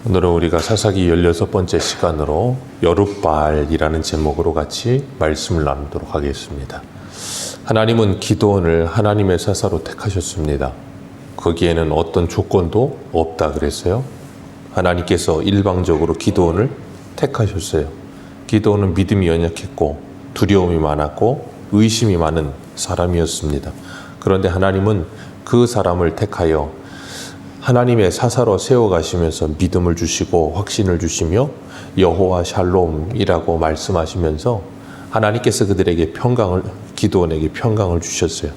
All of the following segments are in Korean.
오늘은 우리가 사사기 16번째 시간으로 여룻바알이라는 제목으로 같이 말씀을 나누도록 하겠습니다. 하나님은 기드온을 하나님의 사사로 택하셨습니다. 거기에는 어떤 조건도 없다 그랬어요. 하나님께서 일방적으로 기드온을 택하셨어요. 기드온은 믿음이 연약했고 두려움이 많았고 의심이 많은 사람이었습니다. 그런데 하나님은 그 사람을 택하여 하나님의 사사로 세워가시면서 믿음을 주시고 확신을 주시며 여호와 샬롬이라고 말씀하시면서 하나님께서 그들에게 기드온에게 평강을 주셨어요.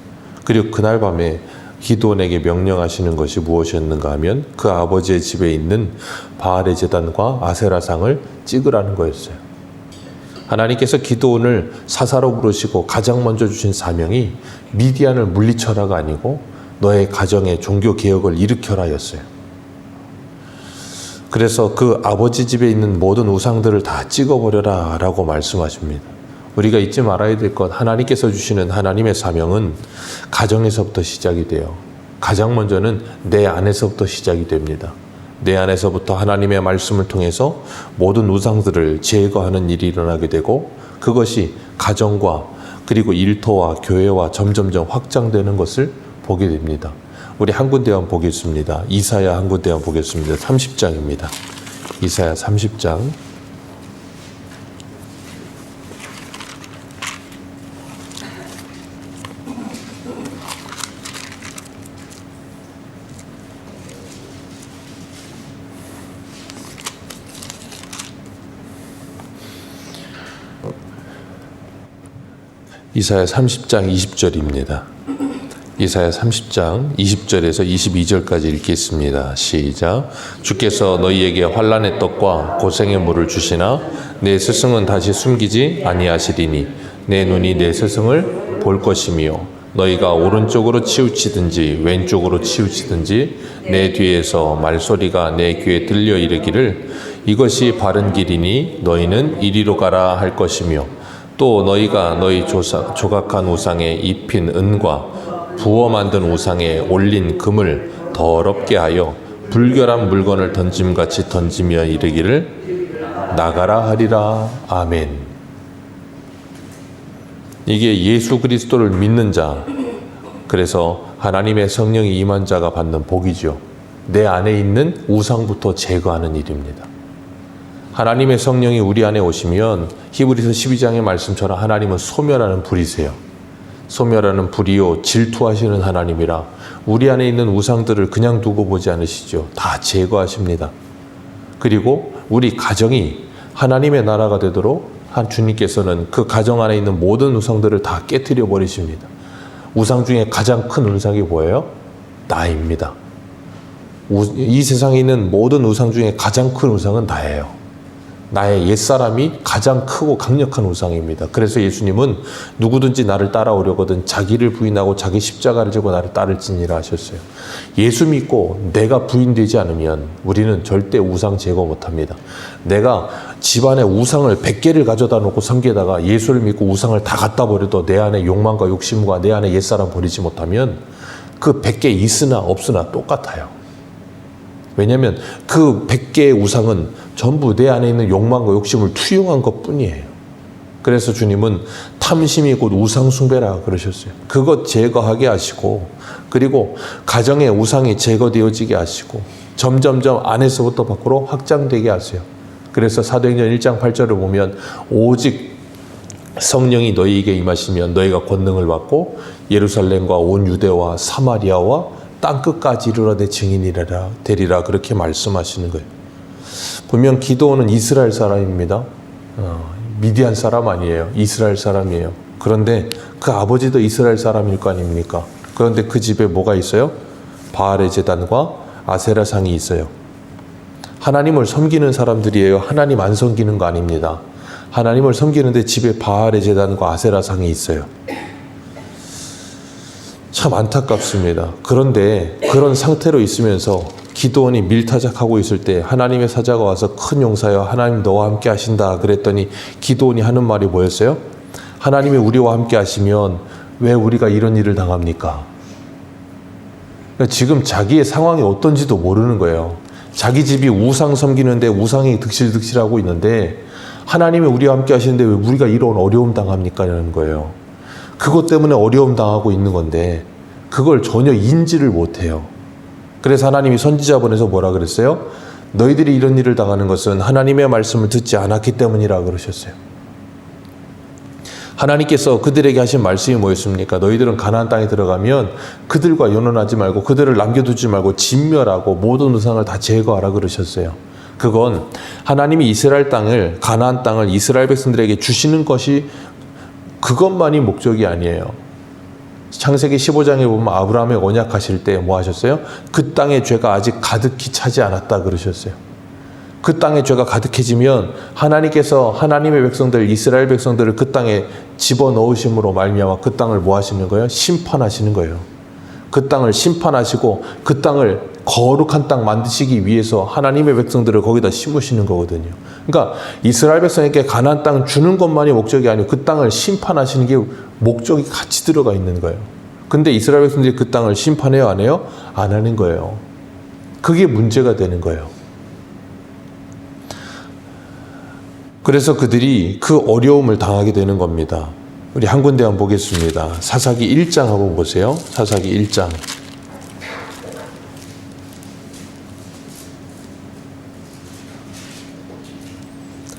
그리고 그날 밤에 기드온에게 명령하시는 것이 무엇이었는가 하면 그 아버지의 집에 있는 바알의 제단과 아세라상을 찍으라는 거였어요. 하나님께서 기드온을 사사로 부르시고 가장 먼저 주신 사명이 미디안을 물리쳐라가 아니고 너의 가정의 종교 개혁을 일으켜라였어요. 그래서 그 아버지 집에 있는 모든 우상들을 다 찍어버려라 라고 말씀하십니다. 우리가 잊지 말아야 될 것, 하나님께서 주시는 하나님의 사명은 가정에서부터 시작이 돼요. 가장 먼저는 내 안에서부터 시작이 됩니다. 내 안에서부터 하나님의 말씀을 통해서 모든 우상들을 제거하는 일이 일어나게 되고 그것이 가정과 그리고 일터와 교회와 점점점 확장되는 것을 보게 됩니다. 우리 한 군데 한번 보겠습니다. 이사야 한 군데 한번 보겠습니다. 30장입니다. 이사야 30장. 이사야 30장 20절입니다. 이사야 30장 20절에서 22절까지 읽겠습니다. 시작. 주께서 너희에게 환난의 떡과 고생의 물을 주시나 내 스승은 다시 숨기지 아니하시리니 내 눈이 내 스승을 볼 것이며 너희가 오른쪽으로 치우치든지 왼쪽으로 치우치든지 내 뒤에서 말소리가 내 귀에 들려 이르기를 이것이 바른 길이니 너희는 이리로 가라 할 것이며 또 너희가 너희 조각한 우상에 입힌 은과 부어 만든 우상에 올린 금을 더럽게 하여 불결한 물건을 던짐같이 던지며 이르기를 나가라 하리라. 아멘. 이게 예수 그리스도를 믿는 자, 그래서 하나님의 성령이 임한 자가 받는 복이죠. 내 안에 있는 우상부터 제거하는 일입니다. 하나님의 성령이 우리 안에 오시면 히브리서 12장의 말씀처럼 하나님은 소멸하는 불이세요. 소멸하는 불이요 질투하시는 하나님이라 우리 안에 있는 우상들을 그냥 두고 보지 않으시죠. 다 제거하십니다. 그리고 우리 가정이 하나님의 나라가 되도록 한 주님께서는 그 가정 안에 있는 모든 우상들을 다 깨트려 버리십니다. 우상 중에 가장 큰 우상이 뭐예요? 나입니다. 이 세상에 있는 모든 우상 중에 가장 큰 우상은 나예요. 나의 옛사람이 가장 크고 강력한 우상입니다. 그래서 예수님은 누구든지 나를 따라오려거든 자기를 부인하고 자기 십자가를 지고 나를 따를지니라 하셨어요. 예수 믿고 내가 부인되지 않으면 우리는 절대 우상 제거 못합니다. 내가 집안에 우상을 100개를 가져다 놓고 섬기다가 예수를 믿고 우상을 다 갖다 버려도 내 안에 욕망과 욕심과 내 안에 옛사람 버리지 못하면 그 100개 있으나 없으나 똑같아요. 왜냐하면 그 100개의 우상은 전부 내 안에 있는 욕망과 욕심을 투영한 것뿐이에요. 그래서 주님은 탐심이 곧 우상 숭배라 그러셨어요. 그것 제거하게 하시고 그리고 가정의 우상이 제거되어지게 하시고 점점점 안에서부터 밖으로 확장되게 하세요. 그래서 사도행전 1장 8절을 보면 오직 성령이 너희에게 임하시면 너희가 권능을 받고 예루살렘과 온 유대와 사마리아와 땅끝까지 이르러 내 증인이라 되리라 그렇게 말씀하시는 거예요. 보면 기드온은 이스라엘 사람입니다. 미디안 사람 아니에요. 이스라엘 사람이에요. 그런데 그 아버지도 이스라엘 사람일 거 아닙니까? 그런데 그 집에 뭐가 있어요? 바알의 제단과 아세라상이 있어요. 하나님을 섬기는 사람들이에요. 하나님 안 섬기는 거 아닙니다. 하나님을 섬기는데 집에 바알의 제단과 아세라상이 있어요. 참 안타깝습니다. 그런데 그런 상태로 있으면서 기드온이 밀타작하고 있을 때 하나님의 사자가 와서 큰 용사여 하나님 너와 함께 하신다 그랬더니 기드온이 하는 말이 뭐였어요? 하나님이 우리와 함께 하시면 왜 우리가 이런 일을 당합니까? 지금 자기의 상황이 어떤지도 모르는 거예요. 자기 집이 우상 섬기는데 우상이 득실득실하고 있는데 하나님이 우리와 함께 하시는데 왜 우리가 이런 어려움 당합니까? 라는 거예요. 그것 때문에 어려움 당하고 있는 건데 그걸 전혀 인지를 못해요. 그래서 하나님이 선지자 보내서 뭐라 그랬어요? 너희들이 이런 일을 당하는 것은 하나님의 말씀을 듣지 않았기 때문이라 그러셨어요. 하나님께서 그들에게 하신 말씀이 뭐였습니까? 너희들은 가나안 땅에 들어가면 그들과 연원하지 말고 그들을 남겨두지 말고 진멸하고 모든 우상을 다 제거하라 그러셨어요. 그건 하나님이 이스라엘 땅을, 가나안 땅을 이스라엘 백성들에게 주시는 것이 그것만이 목적이 아니에요. 창세기 15장에 보면 아브라함의 언약하실 때 뭐 하셨어요? 그 땅의 죄가 아직 가득히 차지 않았다 그러셨어요. 그 땅의 죄가 가득해지면 하나님께서 하나님의 백성들, 이스라엘 백성들을 그 땅에 집어넣으심으로 말미암아 그 땅을 뭐 하시는 거예요? 심판하시는 거예요. 그 땅을 심판하시고 그 땅을 거룩한 땅 만드시기 위해서 하나님의 백성들을 거기다 심으시는 거거든요. 그러니까 이스라엘 백성에게 가나안 땅 주는 것만이 목적이 아니고 그 땅을 심판하시는 게 목적이 같이 들어가 있는 거예요. 근데 이스라엘 백성들이 그 땅을 심판해요? 안 해요? 안 하는 거예요. 그게 문제가 되는 거예요. 그래서 그들이 그 어려움을 당하게 되는 겁니다. 우리 한 군데 한번 보겠습니다. 사사기 1장 한번 보세요. 사사기 1장.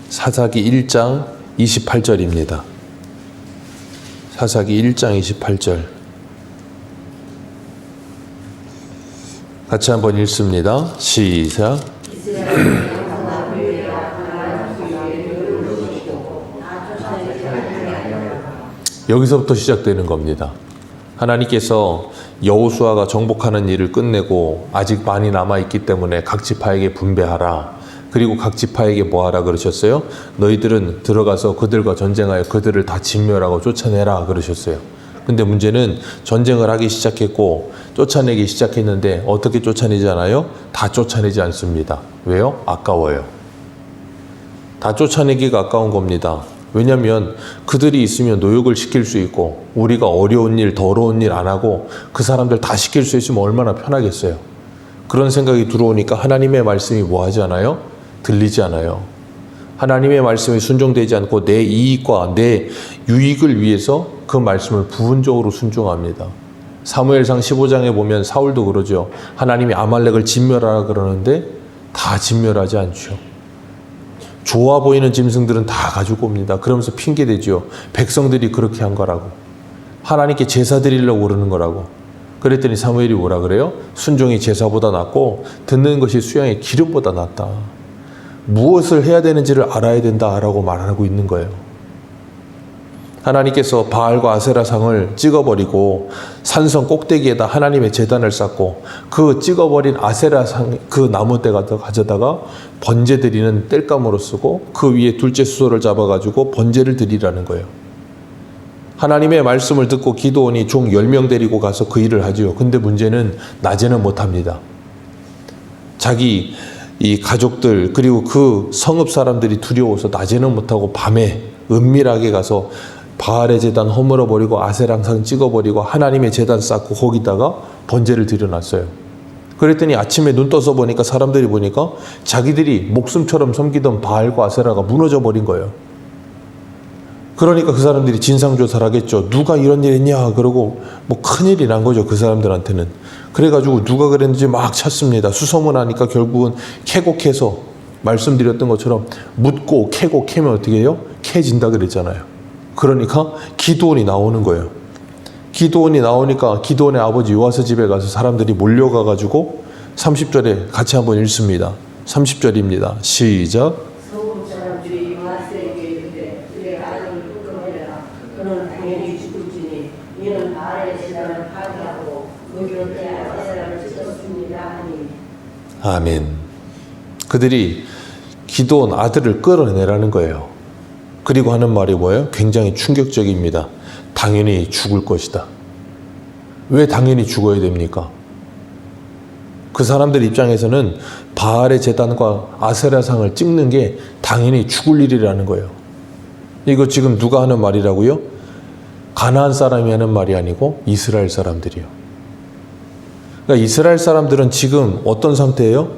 사사기 1장 28절입니다. 사사기 1장 28절. 같이 한번 읽습니다. 시작. 여기서부터 시작되는 겁니다. 하나님께서 여호수아가 정복하는 일을 끝내고 아직 많이 남아있기 때문에 각 지파에게 분배하라. 그리고 각 지파에게 뭐하라 그러셨어요? 너희들은 들어가서 그들과 전쟁하여 그들을 다 진멸하고 쫓아내라 그러셨어요. 근데 문제는 전쟁을 하기 시작했고 쫓아내기 시작했는데 어떻게 쫓아내잖아요? 다 쫓아내지 않습니다. 왜요? 아까워요. 다 쫓아내기가 아까운 겁니다. 왜냐하면 그들이 있으면 노역을 시킬 수 있고 우리가 어려운 일, 더러운 일 안 하고 그 사람들 다 시킬 수 있으면 얼마나 편하겠어요. 그런 생각이 들어오니까 하나님의 말씀이 뭐 하지 않아요? 들리지 않아요. 하나님의 말씀이 순종되지 않고 내 이익과 내 유익을 위해서 그 말씀을 부분적으로 순종합니다. 사무엘상 15장에 보면 사울도 그러죠. 하나님이 아말렉을 진멸하라 그러는데 다 진멸하지 않죠. 좋아 보이는 짐승들은 다 가지고 옵니다. 그러면서 핑계대죠. 백성들이 그렇게 한 거라고. 하나님께 제사 드리려고 그러는 거라고. 그랬더니 사무엘이 뭐라 그래요? 순종이 제사보다 낫고 듣는 것이 수양의 기름보다 낫다. 무엇을 해야 되는지를 알아야 된다라고 말하고 있는 거예요. 하나님께서 바알과 아세라상을 찍어버리고 산성 꼭대기에다 하나님의 제단을 쌓고 그 찍어버린 아세라상 그 나무대가 가져다가 번제 드리는 땔감으로 쓰고 그 위에 둘째 수소를 잡아가지고 번제를 드리라는 거예요. 하나님의 말씀을 듣고 기드온이 종 10명 데리고 가서 그 일을 하지요. 근데 문제는 낮에는 못합니다. 자기 이 가족들 그리고 그 성읍 사람들이 두려워서 낮에는 못하고 밤에 은밀하게 가서 바알의 제단 허물어버리고 아세랑상 찍어버리고 하나님의 제단 쌓고 거기다가 번제를 드려놨어요. 그랬더니 아침에 눈 떠서 보니까 사람들이 보니까 자기들이 목숨처럼 섬기던 바알과 아세라가 무너져 버린 거예요. 그러니까 그 사람들이 진상조사를 하겠죠. 누가 이런 일 했냐 그러고 뭐 큰일이 난 거죠. 그 사람들한테는. 그래가지고 누가 그랬는지 막 찾습니다. 수소문하니까 결국은 캐고 캐서 말씀드렸던 것처럼 묻고 캐고 캐면 어떻게 해요? 캐진다 그랬잖아요. 그러니까 기드온이 나오는 거예요. 기드온이 나오니까 기드온의 아버지 요아스 집에 가서 사람들이 몰려가가지고 30절에 같이 한번 읽습니다. 30절입니다. 시작. 소금 사람들이 요아스에게 이르되 그의 아들을 끊어내라. 그는 당연히 죽을지니 이는 바알의 제단을 파괴하고 그 곁에 아세라를 찍었습니다 하니. 아멘. 그들이 기드온 아들을 끌어내라는 거예요. 그리고 하는 말이 뭐예요? 굉장히 충격적입니다. 당연히 죽을 것이다. 왜 당연히 죽어야 됩니까? 그 사람들 입장에서는 바알의 제단과 아세라상을 찍는 게 당연히 죽을 일이라는 거예요. 이거 지금 누가 하는 말이라고요? 가나안 사람이 하는 말이 아니고 이스라엘 사람들이요. 그러니까 이스라엘 사람들은 지금 어떤 상태예요?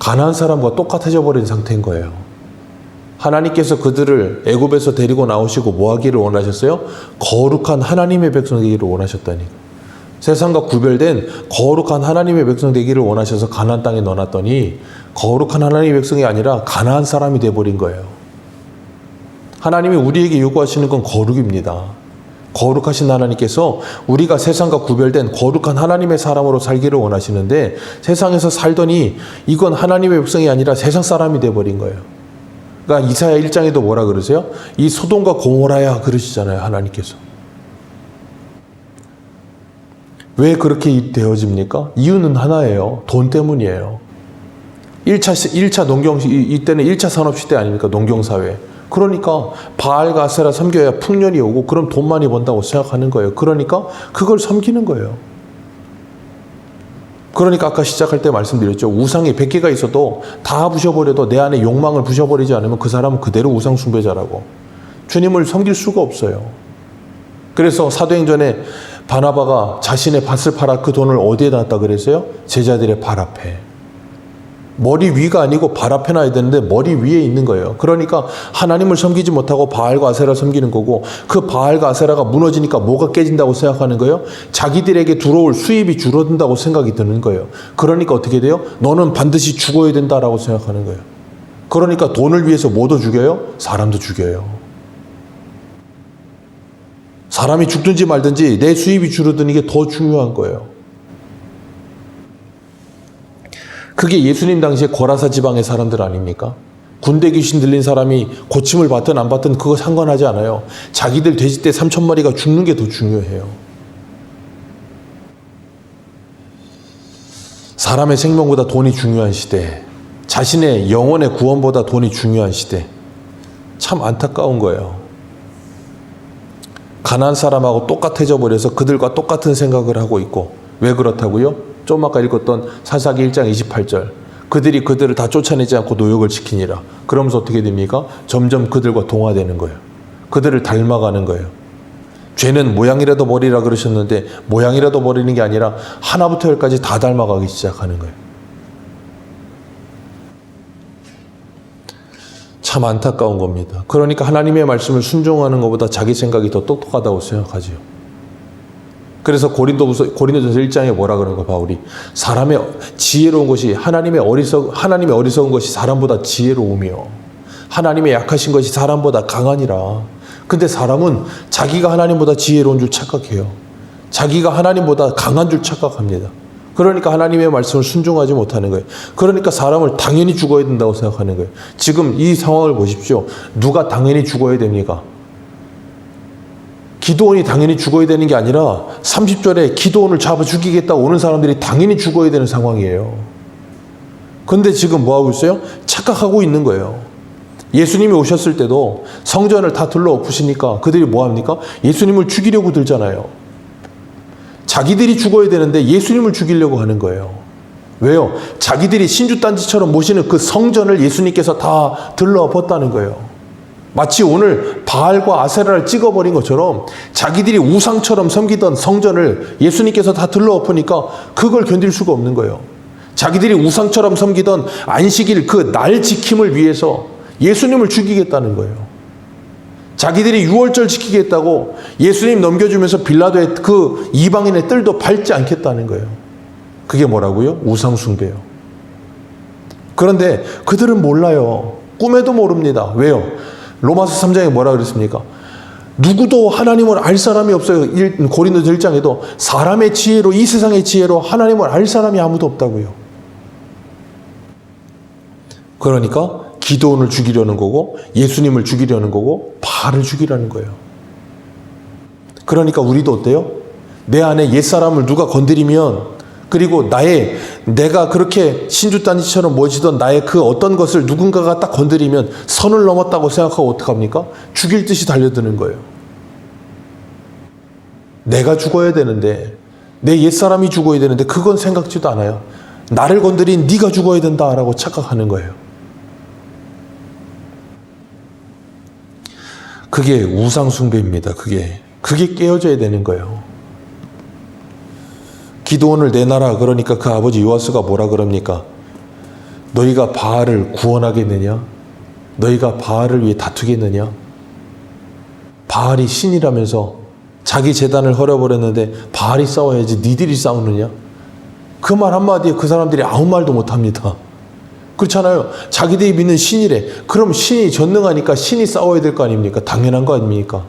가나안 사람과 똑같아져 버린 상태인 거예요. 하나님께서 그들을 애굽에서 데리고 나오시고 뭐 하기를 원하셨어요? 거룩한 하나님의 백성 되기를 원하셨다니. 세상과 구별된 거룩한 하나님의 백성 되기를 원하셔서 가나안 땅에 넣어놨더니 거룩한 하나님의 백성이 아니라 가나안 사람이 돼버린 거예요. 하나님이 우리에게 요구하시는 건 거룩입니다. 거룩하신 하나님께서 우리가 세상과 구별된 거룩한 하나님의 사람으로 살기를 원하시는데 세상에서 살더니 이건 하나님의 백성이 아니라 세상 사람이 돼버린 거예요. 그러니까 이사야 1장에도 뭐라 그러세요? 이 소돔과 고모라야 그러시잖아요. 하나님께서. 왜 그렇게 되어집니까? 이유는 하나예요. 돈 때문이에요. 1차 이때는 1차 산업시대 아닙니까? 농경사회. 그러니까 바알과 아세라 섬겨야 풍년이 오고 그럼 돈 많이 번다고 생각하는 거예요. 그러니까 그걸 섬기는 거예요. 그러니까 아까 시작할 때 말씀드렸죠. 우상이 100개가 있어도 다 부셔버려도 내 안에 욕망을 부셔버리지 않으면 그 사람은 그대로 우상 숭배자라고. 주님을 섬길 수가 없어요. 그래서 사도행전에 바나바가 자신의 밭을 팔아 그 돈을 어디에 놨다 그랬어요? 제자들의 발 앞에. 머리 위가 아니고 발 앞에 놔야 되는데 머리 위에 있는 거예요. 그러니까 하나님을 섬기지 못하고 바알과 아세라 섬기는 거고 그 바알과 아세라가 무너지니까 뭐가 깨진다고 생각하는 거예요? 자기들에게 들어올 수입이 줄어든다고 생각이 드는 거예요. 그러니까 어떻게 돼요? 너는 반드시 죽어야 된다라고 생각하는 거예요. 그러니까 돈을 위해서 뭐도 죽여요? 사람도 죽여요. 사람이 죽든지 말든지 내 수입이 줄어드는 게 더 중요한 거예요. 그게 예수님 당시에 거라사 지방의 사람들 아닙니까? 군대 귀신 들린 사람이 고침을 받든 안 받든 그거 상관하지 않아요. 자기들 돼지떼 3,000마리가 죽는 게 더 중요해요. 사람의 생명보다 돈이 중요한 시대, 자신의 영혼의 구원보다 돈이 중요한 시대. 참 안타까운 거예요. 가나안 사람하고 똑같아져 버려서 그들과 똑같은 생각을 하고 있고. 왜 그렇다고요? 좀 아까 읽었던 사사기 1장 28절. 그들이 그들을 다 쫓아내지 않고 노역을 지키니라. 그러면서 어떻게 됩니까? 점점 그들과 동화되는 거예요. 그들을 닮아가는 거예요. 죄는 모양이라도 버리라 그러셨는데 모양이라도 버리는 게 아니라 하나부터 열까지 다 닮아가기 시작하는 거예요. 참 안타까운 겁니다. 그러니까 하나님의 말씀을 순종하는 것보다 자기 생각이 더 똑똑하다고 생각하죠. 그래서 고린도전서 1장에 뭐라 그러는가 바울이 사람의 지혜로운 것이 하나님의 어리석은 것이 사람보다 지혜로우며 하나님의 약하신 것이 사람보다 강하니라. 근데 사람은 자기가 하나님보다 지혜로운 줄 착각해요. 자기가 하나님보다 강한 줄 착각합니다. 그러니까 하나님의 말씀을 순종하지 못하는 거예요. 그러니까 사람을 당연히 죽어야 된다고 생각하는 거예요. 지금 이 상황을 보십시오. 누가 당연히 죽어야 됩니까? 기드온이 당연히 죽어야 되는 게 아니라 30절에 기드온을 잡아 죽이겠다고 오는 사람들이 당연히 죽어야 되는 상황이에요. 근데 지금 뭐하고 있어요? 착각하고 있는 거예요. 예수님이 오셨을 때도 성전을 다 둘러엎으시니까 그들이 뭐합니까? 예수님을 죽이려고 들잖아요. 자기들이 죽어야 되는데 예수님을 죽이려고 하는 거예요. 왜요? 자기들이 신주단지처럼 모시는 그 성전을 예수님께서 다 들러엎었다는 거예요. 마치 오늘 바알과 아세라를 찍어버린 것처럼 자기들이 우상처럼 섬기던 성전을 예수님께서 다 들러엎으니까 그걸 견딜 수가 없는 거예요. 자기들이 우상처럼 섬기던 안식일 그 날 지킴을 위해서 예수님을 죽이겠다는 거예요. 자기들이 유월절 지키겠다고 예수님 넘겨주면서 빌라도의 그 이방인의 뜰도 밟지 않겠다는 거예요. 그게 뭐라고요? 우상숭배요. 그런데 그들은 몰라요. 꿈에도 모릅니다. 왜요? 로마서 3장에 뭐라 그랬습니까? 누구도 하나님을 알 사람이 없어요. 고린도서 1장에도 사람의 지혜로 이 세상의 지혜로 하나님을 알 사람이 아무도 없다고요. 그러니까 기드온을 죽이려는 거고 예수님을 죽이려는 거고 바알을 죽이려는 거예요. 그러니까 우리도 어때요? 내 안에 옛사람을 누가 건드리면 그리고 내가 그렇게 신주단지처럼 모시던 나의 그 어떤 것을 누군가가 딱 건드리면 선을 넘었다고 생각하고 어떡합니까? 죽일 듯이 달려드는 거예요. 내가 죽어야 되는데 내 옛사람이 죽어야 되는데 그건 생각지도 않아요. 나를 건드린 네가 죽어야 된다라고 착각하는 거예요. 그게 우상숭배입니다. 그게 깨어져야 되는 거예요. 기드온을 내놔라 그러니까 그 아버지 요아스가 뭐라 그럽니까? 너희가 바알을 구원하겠느냐? 너희가 바알을 위해 다투겠느냐? 바알이 신이라면서 자기 제단을 헐어버렸는데 바알이 싸워야지 니들이 싸우느냐? 그 말 한마디에 그 사람들이 아무 말도 못합니다. 그렇잖아요. 자기들이 믿는 신이래. 그럼 신이 전능하니까 신이 싸워야 될 거 아닙니까? 당연한 거 아닙니까?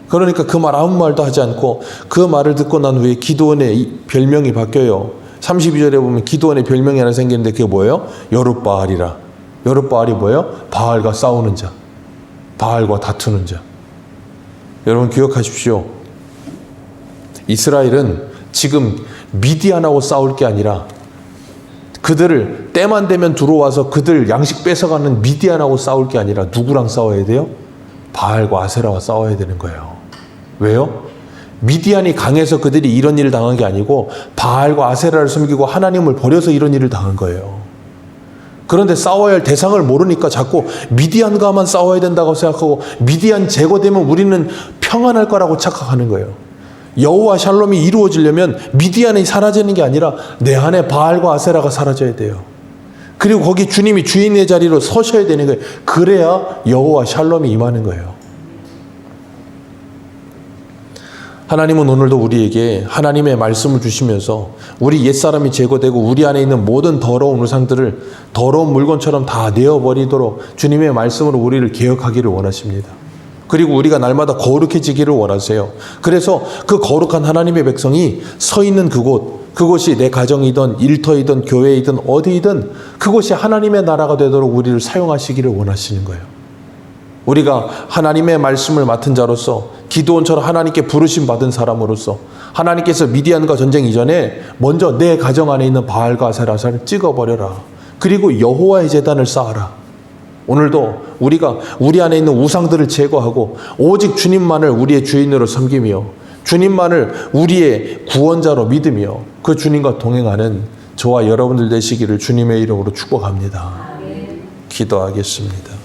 그러니까 그 말 아무 말도 하지 않고 그 말을 듣고 난 후에 기드온의 별명이 바뀌어요. 32절에 보면 기드온의 별명이 하나 생기는데 그게 뭐예요? 여룻바알이라. 여룻바알이 뭐예요? 바알과 싸우는 자. 바알과 다투는 자. 여러분 기억하십시오. 이스라엘은 지금 미디안하고 싸울 게 아니라 그들을 때만 되면 들어와서 그들 양식 뺏어가는 미디안하고 싸울 게 아니라 누구랑 싸워야 돼요? 바알과 아세라와 싸워야 되는 거예요. 왜요? 미디안이 강해서 그들이 이런 일을 당한 게 아니고 바알과 아세라를 숨기고 하나님을 버려서 이런 일을 당한 거예요. 그런데 싸워야 할 대상을 모르니까 자꾸 미디안과만 싸워야 된다고 생각하고 미디안 제거되면 우리는 평안할 거라고 착각하는 거예요. 여호와 샬롬이 이루어지려면 미디안이 사라지는 게 아니라 내 안에 바알과 아세라가 사라져야 돼요. 그리고 거기 주님이 주인의 자리로 서셔야 되는 거예요. 그래야 여호와 샬롬이 임하는 거예요. 하나님은 오늘도 우리에게 하나님의 말씀을 주시면서 우리 옛사람이 제거되고 우리 안에 있는 모든 더러운 우상들을 더러운 물건처럼 다 내어버리도록 주님의 말씀으로 우리를 개혁하기를 원하십니다. 그리고 우리가 날마다 거룩해지기를 원하세요. 그래서 그 거룩한 하나님의 백성이 서 있는 그곳이 내 가정이든 일터이든 교회이든 어디이든 그곳이 하나님의 나라가 되도록 우리를 사용하시기를 원하시는 거예요. 우리가 하나님의 말씀을 맡은 자로서 기드온처럼 하나님께 부르심 받은 사람으로서 하나님께서 미디안과 전쟁 이전에 먼저 내 가정 안에 있는 바알과 아세라를 찍어버려라. 그리고 여호와의 제단을 쌓아라. 오늘도 우리가 우리 안에 있는 우상들을 제거하고 오직 주님만을 우리의 주인으로 섬기며 주님만을 우리의 구원자로 믿으며 그 주님과 동행하는 저와 여러분들 되시기를 주님의 이름으로 축복합니다. 기도하겠습니다.